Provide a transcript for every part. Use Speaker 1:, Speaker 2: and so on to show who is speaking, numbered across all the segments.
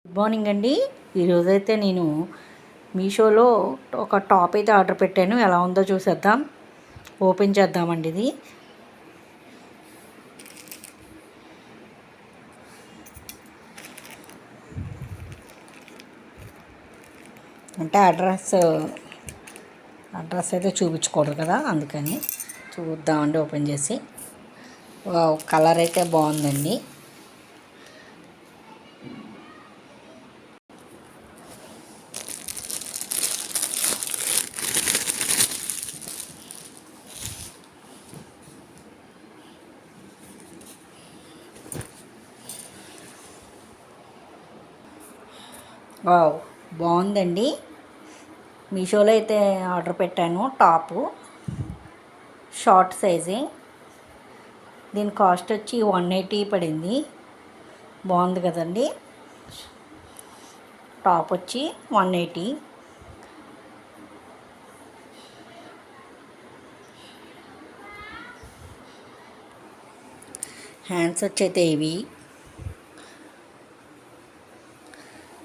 Speaker 1: Good morning అండి. ఈరోజైతే నేను మీషోలో ఒక టాప్ అయితే ఆర్డర్ పెట్టాను. ఎలా ఉందో చూసేద్దాం. ఓపెన్ చేద్దామండి. ఇది అంటే అడ్రస్ అయితే చూపించకూడదు కదా, అందుకని చూద్దామండి ఓపెన్ చేసి. కలర్ అయితే బాగుందండి. వావ్, బాగుందండి. మీషోలో అయితే ఆర్డర్ పెట్టాను. టాపు షార్ట్ సైజే. దీని కాస్ట్ వచ్చి 180 పడింది. బాగుంది కదండి. టాప్ వచ్చి 180. హ్యాండ్స్ వచ్చి అయితే ఇవి.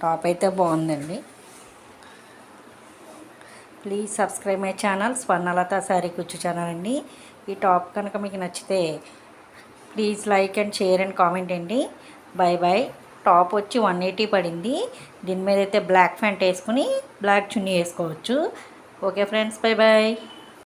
Speaker 1: టాప్ అయితే బాగుందండి. Please subscribe my channel Swarnalatha sari కుచ్చు ఛానల్ అండి. ఈ టాప్ కనుక మీకు నచ్చితే please like and share and comment అండి. Bye bye. టాప్ వచ్చి 180 పడింది. దీని మీద అయితే బ్లాక్ ప్యాంట్ వేసుకుని బ్లాక్ చున్నీ వేసుకోవచ్చు. Okay friends, bye bye.